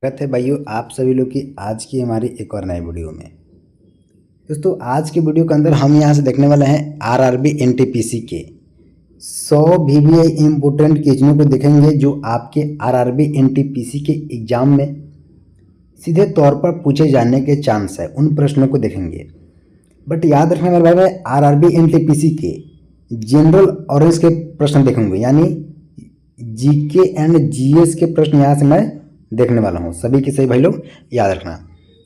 स्वागत है भाइयों आप सभी लोग की आज की हमारी एक और नई वीडियो में। दोस्तों आज की वीडियो के अंदर हम यहाँ से देखने वाले हैं आरआरबी एनटीपीसी के 100 वीवीआई इम्पोर्टेंट क्वेश्चनों को देखेंगे जो आपके आरआरबी एनटीपीसी के एग्जाम में सीधे तौर पर पूछे जाने के चांस है, उन प्रश्नों को देखेंगे। बट याद रखने वाले भाई आरआरबी एनटीपीसी के जनरल और इसके प्रश्न देखेंगे, यानी जीके एंड जीएस के प्रश्न यहाँ से मैं देखने वाला हूँ। सभी के सही भाई लोग याद रखना।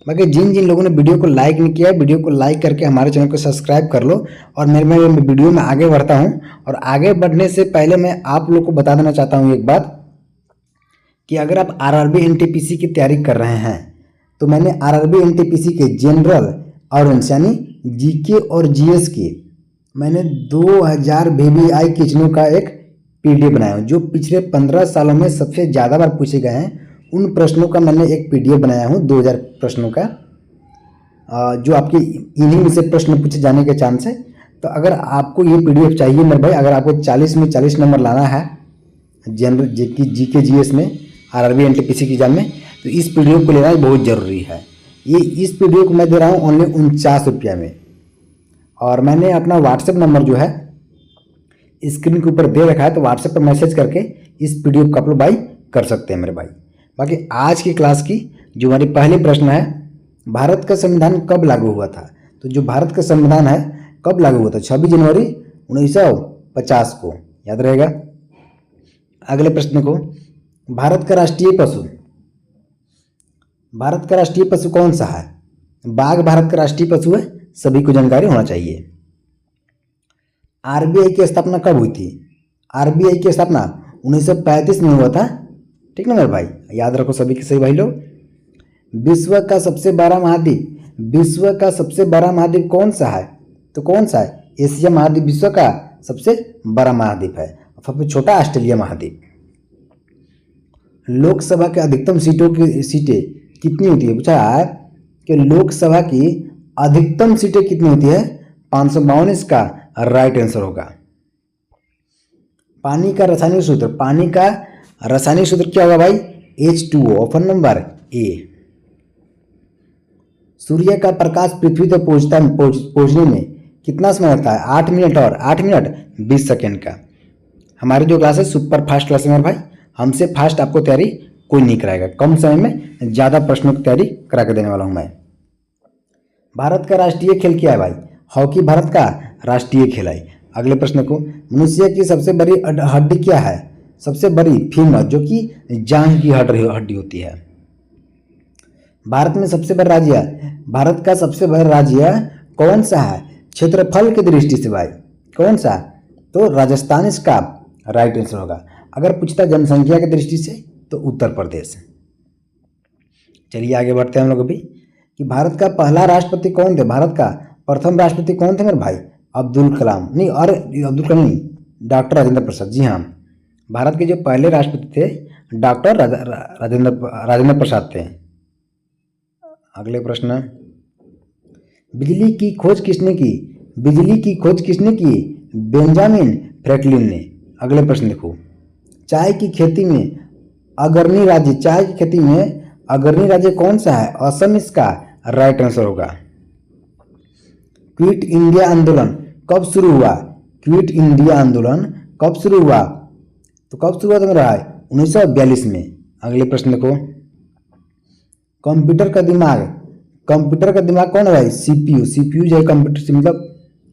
बाकी जिन जिन लोगों ने वीडियो को लाइक नहीं किया है, वीडियो को लाइक करके हमारे चैनल को सब्सक्राइब कर लो। और मैं वीडियो में आगे बढ़ता हूँ, और आगे बढ़ने से पहले मैं आप लोग को बता देना चाहता हूँ एक बात कि अगर आप आरआरबी एनटीपीसी की तैयारी कर रहे हैं तो मैंने आरआरबी एनटीपीसी के जनरल और यानी जीके और जीएस की मैंने 2000 वीवीआई क्वेश्चनों का एक पीडीएफ बनाया हूँ, जो पिछले 15 सालों में सबसे ज़्यादा बार पूछे गए हैं। उन प्रश्नों का मैंने एक पीडीएफ बनाया हूँ 2000 प्रश्नों का, जो आपके इन्हीं में से प्रश्न पूछे जाने के चांस है। तो अगर आपको ये पीडीएफ चाहिए मेरे भाई, अगर आपको 40 में 40 नंबर लाना है जनरल जीके जीएस में आरआरबी एनटीपीसी की एग्जाम में, तो इस पीडीएफ को लेना बहुत ज़रूरी है। इस पीडीएफ को मैं दे रहा हूँ ओनली 49 रुपया में, और मैंने अपना व्हाट्सएप नंबर जो है स्क्रीन के ऊपर दे रखा है, तो व्हाट्सएप पर मैसेज करके इस पीडीएफ को आप लोग बाई कर सकते हैं मेरे भाई। बाकी आज की क्लास की जो हमारी पहली प्रश्न है, भारत का संविधान कब लागू हुआ था? तो जो भारत का संविधान है कब लागू हुआ था? 26 जनवरी 1950 को, याद रहेगा। अगले प्रश्न को, भारत का राष्ट्रीय पशु कौन सा है? बाघ भारत का राष्ट्रीय पशु है, सभी को जानकारी होना चाहिए। आरबीआई की स्थापना कब हुई थी? आरबीआई की स्थापना 1935 में हुआ था, ठीक ना मेरे भाई, याद रखो सभी के सही भाई लोग। विश्व का सबसे बड़ा महाद्वीप कौन सा है? तो कौन सा है? एशिया महाद्वीप विश्व का सबसे बड़ा महाद्वीप है, सबसे छोटा ऑस्ट्रेलिया महाद्वीप। लोकसभा के अधिकतम सीटें कितनी होती है? पूछा है कि लोकसभा की अधिकतम सीटें कितनी होती है? 552। इसका राइट आंसर होगा। पानी का रासायनिक सूत्र क्या होगा भाई? H2O, option number A. सूर्य का प्रकाश पृथ्वी तक पहुंचने में कितना समय लगता है? 8 मिनट और 8 मिनट 20 सेकेंड का। हमारी जो क्लास है सुपर फास्ट क्लास है भाई, हमसे फास्ट आपको तैयारी कोई नहीं कराएगा, कम समय में ज़्यादा प्रश्नों की तैयारी करा के देने वाला हूँ मैं। भारत का राष्ट्रीय खेल क्या है भाई? हॉकी भारत का राष्ट्रीय खेल है। अगले प्रश्न को, मनुष्य की सबसे बड़ी हड्डी क्या है? सबसे बड़ी फीमर, जो कि जांघ की हड्डी होती है। भारत का सबसे बड़ा राज्य कौन सा है क्षेत्रफल की दृष्टि से भाई? कौन सा? तो राजस्थान इसका राइट आंसर होगा। अगर पूछता जनसंख्या की दृष्टि से तो उत्तर प्रदेश। चलिए आगे बढ़ते हैं हम लोग अभी कि भारत का पहला राष्ट्रपति कौन थे? भारत का प्रथम राष्ट्रपति कौन थे मेरे भाई? अब्दुल कलाम नहीं, और अब्दुल कलाम नहीं, डॉक्टर राजेंद्र प्रसाद। जी हाँ, भारत के जो पहले राष्ट्रपति थे डॉक्टर राजेंद्र प्रसाद थे। अगले प्रश्न, बिजली की खोज किसने की? बेंजामिन फ्रैंकलिन ने। अगले प्रश्न देखो, चाय की खेती में अग्रणी राज्य कौन सा है? असम इसका राइट आंसर होगा। क्विट इंडिया आंदोलन कब शुरू हुआ? तो कब शुरू हुआ था मेरा? 1942 में। अगले प्रश्न देखो, कंप्यूटर का दिमाग कौन है भाई? सीपीयू जो है कंप्यूटर से, मतलब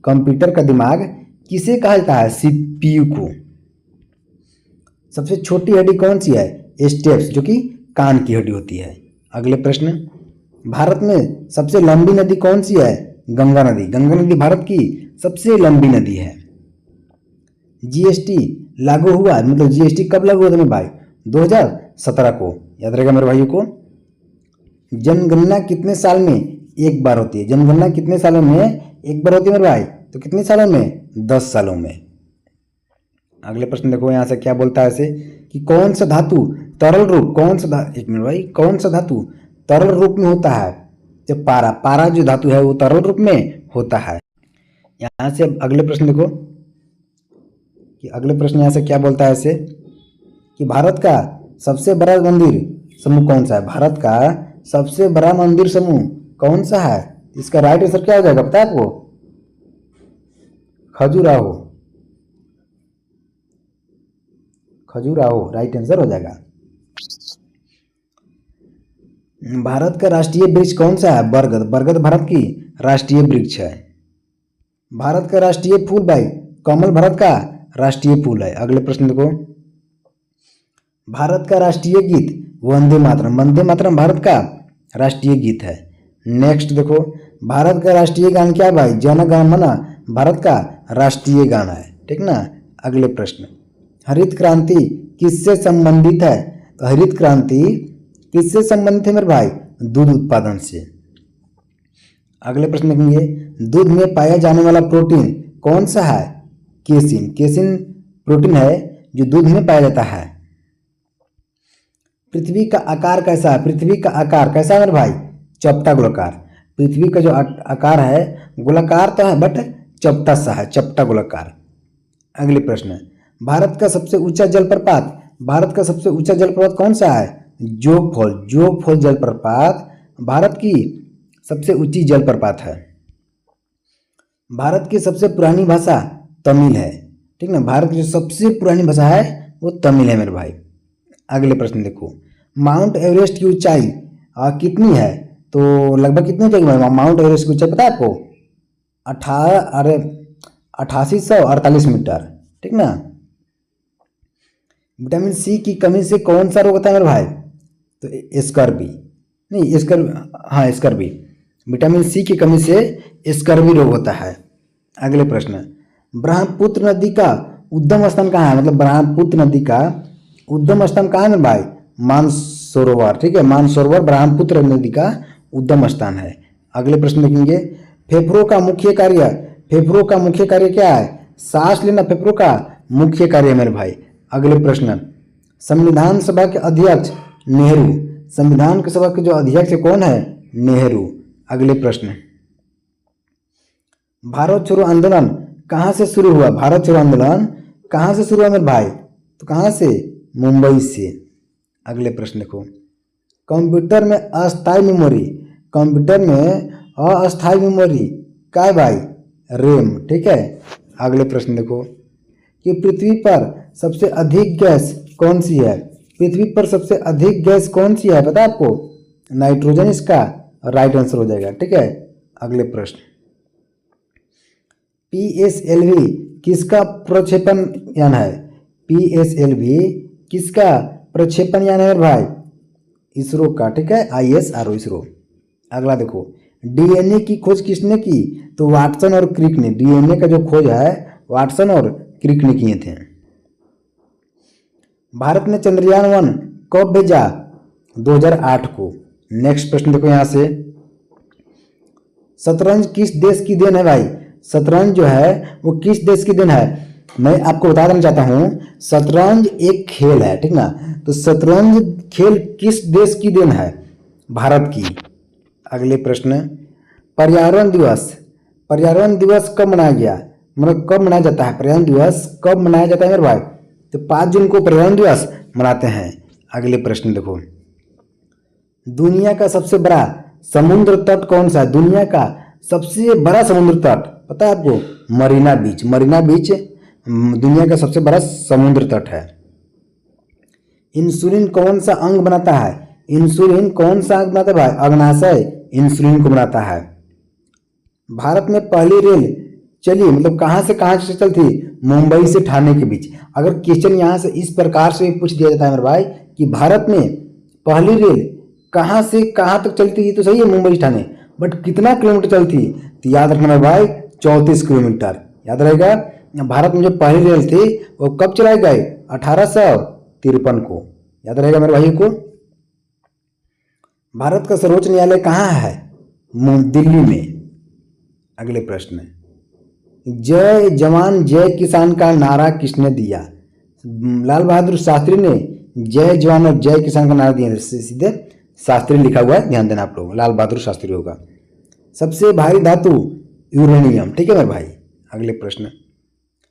कंप्यूटर का दिमाग किसे कहा जाता है? सीपीयू को। सबसे छोटी हड्डी कौन सी है? स्टेप्स, जो कि कान की हड्डी होती है। अगले प्रश्न, भारत में सबसे लंबी नदी कौन सी है? गंगा नदी भारत की सबसे लंबी नदी है। जीएसटी लागू हुआ, मतलब जीएसटी कब लागू हुआ था मेरे भाई? 2017 को, याद रहेगा मेरे भाइयों को। जनगणना कितने साल में एक बार होती है? जनगणना कितने सालों में एक बार होती है मेरे भाई? तो कितने सालों में? 10 सालों में। अगले प्रश्न देखो यहाँ से क्या बोलता है ऐसे कि कौन सा धातु तरल रूप में होता है? जब पारा जो धातु है वो तरल रूप में होता है। यहाँ से अगले प्रश्न देखो कि अगले प्रश्न यहाँ से क्या बोलता है ऐसे कि भारत का सबसे बड़ा मंदिर समूह कौन सा है? भारत का सबसे बड़ा मंदिर समूह कौन सा है? इसका राइट आंसर क्या हो जाएगा पता है आपको? खजुराहो। खजुराहो राइट आंसर हो जाएगा। भारत का राष्ट्रीय वृक्ष कौन सा है? बरगद। बरगद भारत की राष्ट्रीय वृक्ष है। भारत का राष्ट्रीय फूल भाई कमल भारत का राष्ट्रीय फूल है। अगले प्रश्न देखो, भारत का राष्ट्रीय गीत वंदे मातरम। वंदे मातरम भारत का राष्ट्रीय गीत है। नेक्स्ट देखो, भारत का राष्ट्रीय गान क्या है भाई? जन गण मन भारत का राष्ट्रीय गाना है, ठीक ना। अगले प्रश्न, हरित क्रांति किससे संबंधित है? तो हरित क्रांति किससे संबंधित है मेरे भाई? दूध उत्पादन से। अगले प्रश्न देखेंगे, दूध में पाया जाने वाला प्रोटीन कौन सा है? केसिन। केसिन प्रोटीन है जो दूध में पाया जाता है। पृथ्वी का आकार कैसा है? पृथ्वी का आकार कैसा है मेरे भाई? चपटा गोलाकार। पृथ्वी का जो आकार है गोलाकार तो है बट चपटा सा है, चपटा गोलाकार। अगले प्रश्न, भारत का सबसे ऊंचा जलप्रपात, भारत का सबसे ऊंचा जलप्रपात कौन सा है? जोग फॉल। जोग फॉल जलप्रपात भारत की सबसे ऊंची जलप्रपात है। भारत की सबसे पुरानी भाषा तमिल है, ठीक ना। भारत की जो सबसे पुरानी भाषा है वो तमिल है मेरे भाई। अगले प्रश्न देखो, माउंट एवरेस्ट की ऊंचाई कितनी है? तो लगभग कितनी जाएगी माउंट एवरेस्ट की ऊंचाई पता है आपको? 8848 मीटर, ठीक ना। विटामिन सी की कमी से कौन सा रोग होता है मेरे भाई? तो स्कर्वी नहीं, हाँ स्कर्वी। विटामिन सी की कमी से स्कर्वी रोग होता है। अगले प्रश्न, ब्रह्मपुत्र नदी का उद्गम स्थान कहाँ है? मतलब ब्रह्मपुत्र नदी का उद्गम स्थान कहाँ है मेरे भाई? मानसरोवर, ठीक है। मानसरोवर ब्रह्मपुत्र नदी का उद्गम स्थान है। अगले प्रश्न देखेंगे, फेफड़ों का मुख्य कार्य, फेफड़ों का मुख्य कार्य क्या है? सांस लेना फेफड़ों का मुख्य कार्य है मेरे भाई। अगले प्रश्न, संविधान सभा के अध्यक्ष नेहरू। संविधान सभा के जो अध्यक्ष कौन है? नेहरू। अगले प्रश्न, भारत छोड़ो आंदोलन कहाँ से शुरू हुआ? भारत छोड़ो आंदोलन कहाँ से शुरू हुआ मेरे भाई? तो कहाँ से? मुंबई से। अगले प्रश्न देखो, कंप्यूटर में अस्थायी मेमोरी, कंप्यूटर में अस्थायी मेमोरी क्या है भाई? रैम, ठीक है। अगले प्रश्न देखो कि पृथ्वी पर सबसे अधिक गैस कौन सी है? पृथ्वी पर सबसे अधिक गैस कौन सी है पता है आपको? नाइट्रोजन इसका राइट आंसर हो जाएगा, ठीक है। अगले प्रश्न, PSLV किसका प्रक्षेपण यान है? PSLV किसका प्रक्षेपण यान है भाई? इसरो का, ठीक है। ISRO इसरो। अगला देखो, DNA की खोज किसने की? तो वाटसन और क्रिक ने। DNA का जो खोज है वाटसन और क्रिक ने किए थे। भारत ने चंद्रयान 1 कब भेजा? 2008 को। नेक्स्ट प्रश्न देखो यहाँ से, शतरंज किस देश की देन है भाई? शतरंज जो है वो किस देश की देन है? मैं आपको बता देना चाहता हूँ, शतरंज एक खेल है, ठीक ना। तो शतरंज खेल किस देश की देन है? भारत की। अगले प्रश्न, पर्यावरण दिवस, पर्यावरण दिवस कब मनाया गया? मतलब कब मनाया जाता है? पर्यावरण दिवस कब मनाया जाता है मेरे भाई? तो 5 जून को पर्यावरण दिवस मनाते हैं। अगले प्रश्न देखो, दुनिया का सबसे बड़ा समुद्र तट कौन सा है? दुनिया का सबसे बड़ा समुद्र तट पता है आपको? मरीना बीच। मरीना बीच दुनिया का सबसे बड़ा समुद्र तट है। इंसुलिन कौन सा अंग बनाता है? इंसुलिन कौन सा अंग बनाता है भाई? अग्नाशय इंसुलिन को बनाता है। भारत में पहली रेल चली मतलब कहाँ से कहाँ से चलती? मुंबई से ठाणे के बीच। अगर क्वेश्चन यहाँ से इस प्रकार से पूछ दिया जाता है मेरे भाई कि भारत में पहली रेल कहाँ से कहाँ तक चलती है, तो सही है मुंबई ठाणे, बट कितना किलोमीटर चलती? तो याद रखना मेरे भाई 34 किलोमीटर। याद रहेगा। भारत में जो पहली रेल थी वो कब चलाई गई? 1853 को। याद रहेगा मेरे भाई को। भारत का सर्वोच्च न्यायालय कहाँ है? दिल्ली में। अगले प्रश्न, जय जवान जय किसान का नारा किसने दिया? लाल बहादुर शास्त्री ने जय जवान और जय किसान का नारा दिया। सीधे शास्त्री लिखा हुआ है, ध्यान देना आप लोग, लाल बहादुर शास्त्री होगा। सबसे भारी धातु यूरेनियम, ठीक है मेरे भाई। अगले प्रश्न,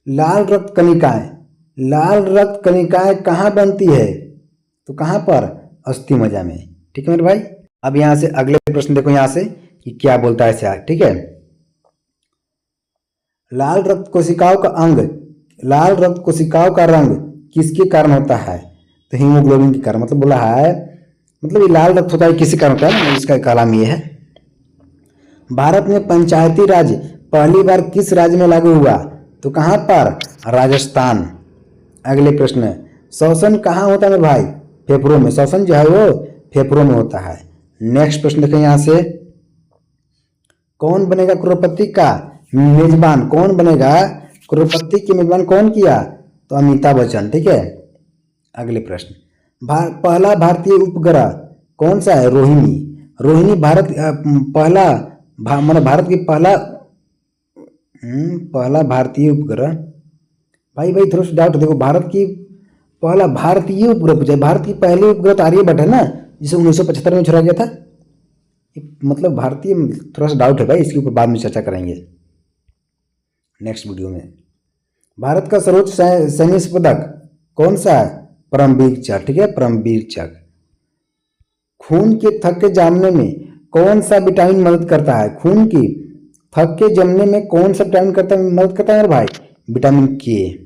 लाल रक्त कणिकाएं, लाल रक्त कणिकाएं कहाँ बनती है? तो कहाँ पर? अस्थि मज्जा में। ठीक है मेरे भाई। अब यहाँ से अगले प्रश्न देखो यहाँ से कि क्या बोलता है इसे। ठीक है, लाल रक्त कोशिकाओं का अंग, लाल रक्त कोशिकाओं का रंग किसके कारण होता है? तो हीमोग्लोबिन के कारण। मतलब बोला है, मतलब ये लाल रक्त होता है किसी कारण होता है, इसका कलाम ये है। भारत में पंचायती राज पहली बार किस राज्य में लागू हुआ? तो कहाँ पर? राजस्थान। अगले प्रश्न, श्वसन कहाँ होता है मेरे भाई? फेफड़ों में। श्वसन जो है वो फेफड़ों में होता है। नेक्स्ट प्रश्न देखें यहाँ से, कौन बनेगा करोड़पति का मेजबान? कौन बनेगा करोड़पति की मेजबान कौन किया? तो अमिताभ बच्चन। ठीक है। अगले प्रश्न, पहला भारतीय उपग्रह कौन सा है? रोहिणी। रोहिणी भारत पहला मतलब भारत की पहला भारतीय उपग्रह। भाई थोड़ा सा डाउट देखो, भारत की पहला भारतीय उपग्रह पूछा। भारत की पहली उपग्रह तो आर्यभट्ट है ना, जिसे 1975 में छोड़ा गया था। मतलब भारतीय, थोड़ा सा डाउट है भाई, इसके ऊपर बाद में चर्चा करेंगे नेक्स्ट वीडियो में। भारत का सर्वोच्च सैन्य पदक कौन सा है? परमवीर चक्र। ठीक है, परमवीर चक्र। खून के थक्के जमने में कौन सा विटामिन मदद करता है? खून की थक्के जमने में कौन सा विटामिन मदद करता है भाई? विटामिन के।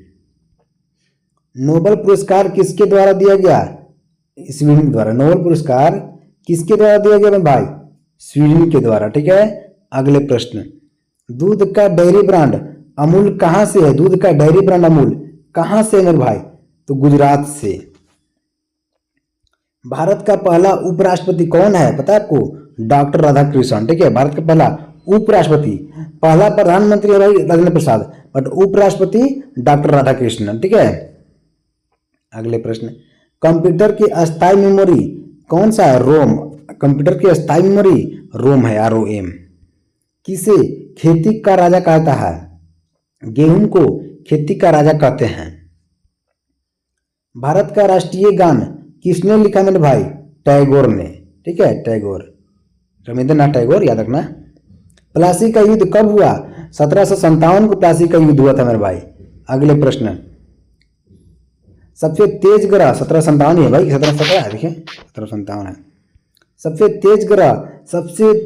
नोबेल पुरस्कार किसके द्वारा दिया गया? स्वीडन द्वारा। नोबेल पुरस्कार किसके द्वारा दिया गया भाई? स्वीडन के द्वारा। ठीक है। अगले प्रश्न, दूध का डेयरी ब्रांड अमूल कहां से है? दूध का डेयरी ब्रांड अमूल कहां से है मेरे भाई? तो गुजरात से। भारत का पहला उपराष्ट्रपति कौन है पता है आपको? डॉक्टर राधाकृष्णन। ठीक है, भारत का पहला उपराष्ट्रपति। पहला प्रधानमंत्री है भाई राजेंद्र प्रसाद, बट उपराष्ट्रपति डॉक्टर राधाकृष्णन। ठीक है। अगले प्रश्न, कंप्यूटर की अस्थायी मेमोरी कौन सा है? रोम। कंप्यूटर की अस्थायी मेमोरी रोम है, ROM। किसे खेती का राजा कहता है? गेहूं को खेती का राजा कहते हैं। भारत का राष्ट्रीय गान किसने लिखा मेरे भाई? टैगोर ने। ठीक है, टैगोर, रविंद्रनाथ टैगोर, याद रखना। प्लासी का युद्ध कब हुआ? 1757 को प्लासी का युद्ध हुआ था मेरे भाई। अगले प्रश्न, सबसे तेज ग्रह 1757 है भाई, 1717 है, देखिए 1757 है। सबसे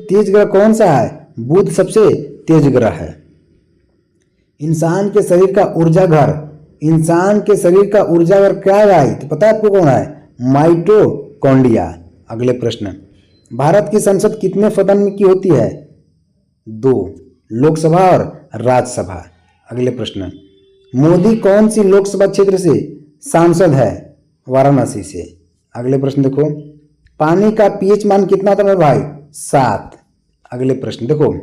तेज ग्रह कौन सा है? बुध सबसे तेज ग्रह है। इंसान के शरीर का ऊर्जा घर, इंसान के शरीर का ऊर्जा घर क्या है भाई? तो पता है आपको कौन है? माइटोकॉन्ड्रिया। अगले प्रश्न, भारत की संसद कितने सदन की होती है? 2, लोकसभा और राज्यसभा। अगले प्रश्न, मोदी कौन सी लोकसभा क्षेत्र से सांसद है? वाराणसी से। अगले प्रश्न देखो, पानी का pH मान कितना होता है भाई? 7। अगले प्रश्न देखो,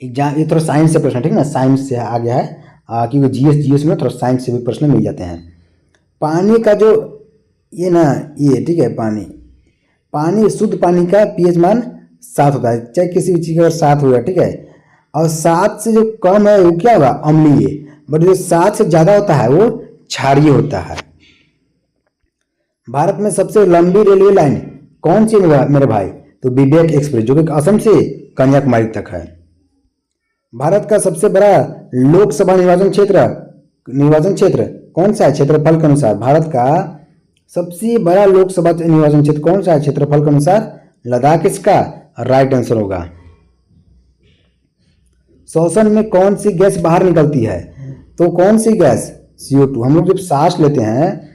एग्जाम ये थोड़ा साइंस से प्रश्न, ठीक है ना, साइंस से आ गया है, क्योंकि जीएस में थोड़ा साइंस से भी प्रश्न मिल जाते हैं। पानी का जो ये ना ये, ठीक है, पानी शुद्ध पानी का pH मान 7 होता है, चाहे किसी भी चीज़ का 7 होगा। ठीक है, और 7 से जो कम है वो क्या होगा? अम्लीय। बट जो 7 से ज़्यादा होता है वो क्षारीय होता है। भारत में सबसे लंबी रेलवे लाइन कौन सी मेरे भाई? तो विवेक एक्सप्रेस, जो कि असम से कन्याकुमारी तक है। भारत का सबसे बड़ा लोकसभा निर्वाचन क्षेत्र कौन सा है क्षेत्रफल के अनुसार? भारत का सबसे बड़ा लोकसभा निर्वाचन क्षेत्र कौन सा है क्षेत्रफल के अनुसार? लद्दाख इसका राइट आंसर होगा। श्वसन में कौन सी गैस बाहर निकलती है? तो कौन सी गैस? CO2। हम लोग जब सांस लेते हैं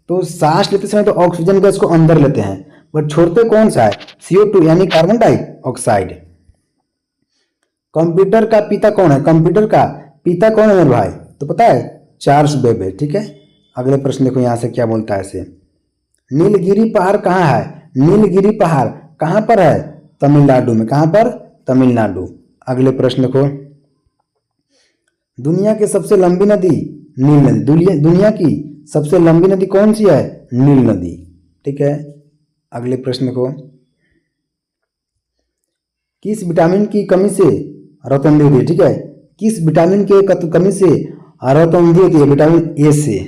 तो सांस लेते समय तो ऑक्सीजन गैस को अंदर लेते हैं, बट छोड़ते कौन सा है? CO2 यानी कार्बन डाइऑक्साइड। कंप्यूटर का पिता कौन है? कंप्यूटर का पिता कौन है मेरे भाई? तो पता है, चार्ल्स बेबेज। ठीक है। अगले प्रश्न देखो यहाँ से क्या बोलता है इसे, नीलगिरी पहाड़ कहाँ है? नीलगिरी पहाड़ कहाँ पर है? तमिलनाडु में। कहाँ पर? तमिलनाडु। अगले प्रश्न देखो, दुनिया की सबसे लंबी नदी नील नदी। दुनिया की सबसे लंबी नदी कौन सी है? नील नदी। ठीक है। अगले प्रश्न देखो, किस विटामिन की कमी से रतौंधी होती है? ठीक है, किस विटामिन के कमी से रतौंधी होती है? विटामिन ए से।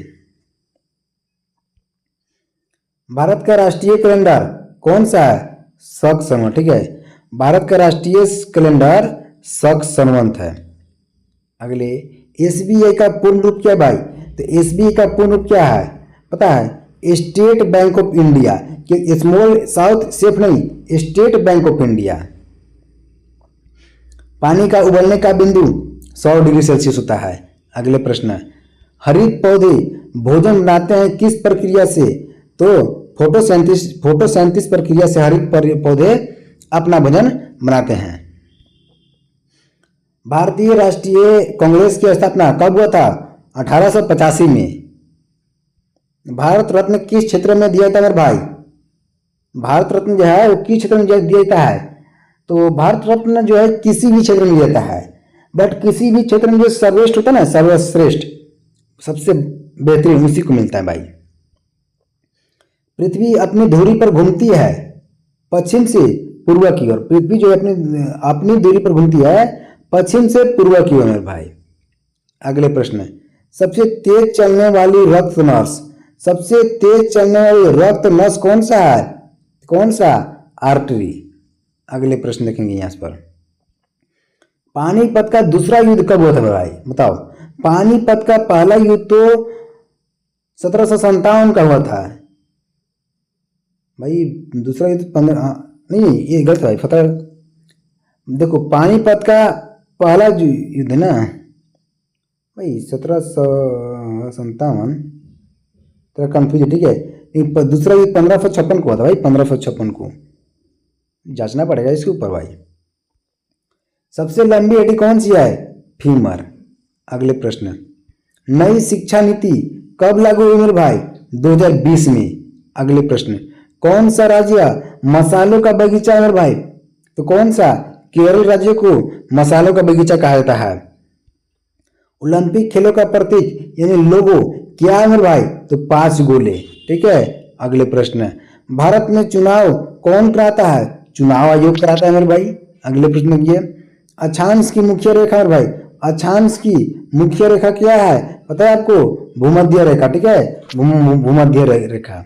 भारत का राष्ट्रीय कैलेंडर कौन सा है? शक संवत। ठीक है, भारत का राष्ट्रीय कैलेंडर शक संवत है। अगले, SBI का पूर्ण रूप क्या है भाई? तो SBI का पूर्ण रूप क्या है पता है? स्टेट बैंक ऑफ इंडिया, कि स्मॉल साउथ सेफ नहीं, स्टेट बैंक ऑफ इंडिया। पानी का उबलने का बिंदु 100 डिग्री सेल्सियस होता है। अगले प्रश्न, हरित पौधे भोजन बनाते हैं किस प्रक्रिया से? तो फोटोसिंथेसिस प्रक्रिया से हरित पौधे अपना भोजन बनाते हैं। भारतीय राष्ट्रीय कांग्रेस की स्थापना कब हुआ था? 1885 में। भारत रत्न किस क्षेत्र में दिया जाता है मेरे भाई? भारत रत्न जो है वो किस क्षेत्र में दिया जाता है? तो भारत रत्न जो है किसी भी क्षेत्र में दिया जाता है, बट किसी भी क्षेत्र में जो सर्वश्रेष्ठ होता है ना, सर्वश्रेष्ठ सबसे बेहतरीन, उसी को मिलता है भाई। पृथ्वी अपनी धुरी पर घूमती है पश्चिम से पूर्व की ओर। पृथ्वी जो अपनी धुरी पर घूमती है पश्चिम से पूर्व की ओर मेरे भाई। अगले प्रश्न, सबसे तेज चलने वाली रक्त नस, सबसे तेज चलने वाली रक्त नस कौन सा है? कौन सा? आर्टरी। अगले प्रश्न देखेंगे यहाँ पर, पानीपत का दूसरा युद्ध कब हुआ था भाई? बताओ। पानीपत का पहला युद्ध तो 1757 का हुआ था भाई। दूसरा युद्ध 15 नहीं, ये गलत है भाई। देखो, पानीपत का पहला युद्ध है ना भाई 1757, तो कंफ्यूज है, ठीक है। दूसरा युद्ध 1556 को हुआ था भाई, 1556 को। जांचना पड़ेगा इसके ऊपर भाई। सबसे लंबी हड्डी कौन सी है? फीमर। अगले प्रश्न, नई शिक्षा नीति कब लागू हुई मेरे भाई? 2020 में। अगले प्रश्न, कौन सा राज्य मसालों का बगीचा है मेरे भाई? तो कौन सा? केरल राज्य को मसालों का बगीचा कहा जाता है। ओलंपिक खेलों का प्रतीक यानी लोगो क्या है मेरे भाई? तो 5 गोले, ठीक है। अगले प्रश्न, भारत में चुनाव कौन कराता है? चुनाव आयोग कराता है मेरे भाई। अगले प्रश्न, ये अक्षांश की मुख्य रेखा मेरे भाई, अक्षांश की मुख्य रेखा क्या है? पता है आपको? भूमध्य रेखा, ठीक है, भूमध्य रेखा।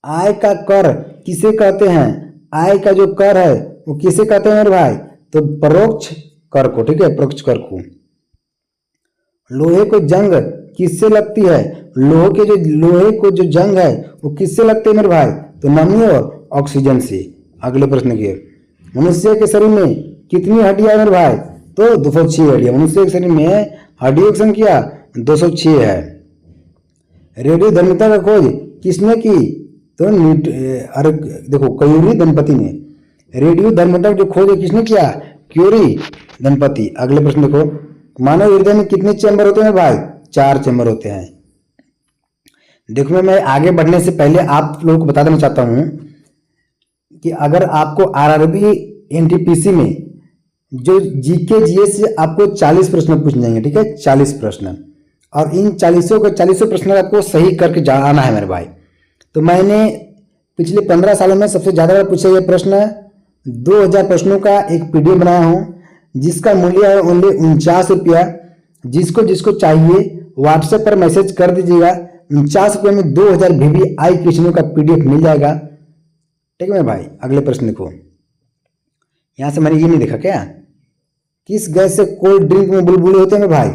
आय का कर किसे कहते हैं? आय का जो कर है वो किसे कहते हैं मेरे भाई? तो परोक्ष कर को, ठीक है, परोक्ष कर को। लोहे को जंग किससे लगती है? लोहे को जो जंग है वो किससे लगती है मेरे भाई? तो नमी और ऑक्सीजन से। अगले प्रश्न के, मनुष्य के शरीर में कितनी हड्डियां है मेरे भाई? तो 206 हड्डियां। मनुष्य के शरीर में हड्डियों की संख्या 206 है। रेडियो धर्मिता का खोज किसने की? तो अरे देखो, क्यूरी दंपति ने। रेडियो धर्मिता जो खोज है किसने किया? क्यूरी दंपति। अगले प्रश्न देखो, मानव हृदय में कितने चैम्बर होते हैं भाई? 4 चैम्बर होते हैं। देखो, मैं आगे बढ़ने से पहले आप लोगों को बता देना चाहता हूं कि अगर आपको आरआरबी एनटीपीसी में जो जीके जीएस से आपको 40 प्रश्न पूछ जाएंगे, ठीक है, 40 प्रश्न, और इन 40 प्रश्न आपको सही करके आना है मेरे भाई। तो मैंने पिछले 15 सालों में सबसे ज़्यादा बार पूछे ये प्रश्न 2000 प्रश्नों का एक पीडीएफ बनाया हूँ, जिसका मूल्य है ओनली 49 रुपया। जिसको चाहिए व्हाट्सएप पर मैसेज कर दीजिएगा। 49 रुपये में 2000 VVI क्वेश्चनों का पीडीएफ मिल जाएगा, ठीक है मेरे भाई। अगले प्रश्न देखो, यहाँ से मैंने ये नहीं देखा क्या? किस गैस से कोल्ड ड्रिंक में बुलबुले होते हैं मेरे भाई?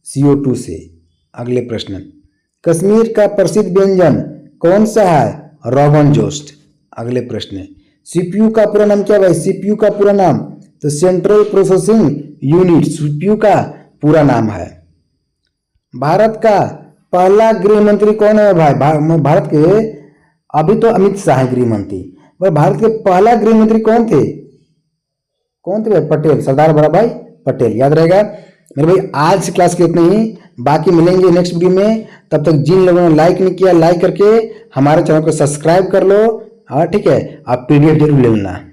CO2 से। अगले प्रश्न, कश्मीर का प्रसिद्ध व्यंजन कौन सा है? रोगन जोश। अगले प्रश्न, CPU का पूरा नाम क्या भाई? CPU का पूरा नाम तो सेंट्रल प्रोसेसिंग यूनिट, CPU का पूरा नाम है। भारत का पहला गृह मंत्री कौन है भाई? भारत के अभी तो अमित शाह गृह मंत्री, पर भारत के पहला गृह मंत्री कौन थे? कौन थे भाई? पटेल, सरदार वल्लभ भाई पटेल। याद रहेगा मेरे भाई। आज की क्लास के इतना ही, बाकी मिलेंगे नेक्स्ट वीडियो में। तब तक जिन लोगों ने लाइक नहीं किया, लाइक करके हमारे चैनल को सब्सक्राइब कर लो। हाँ ठीक है, आप पीडीएफ जरूर ले लेना।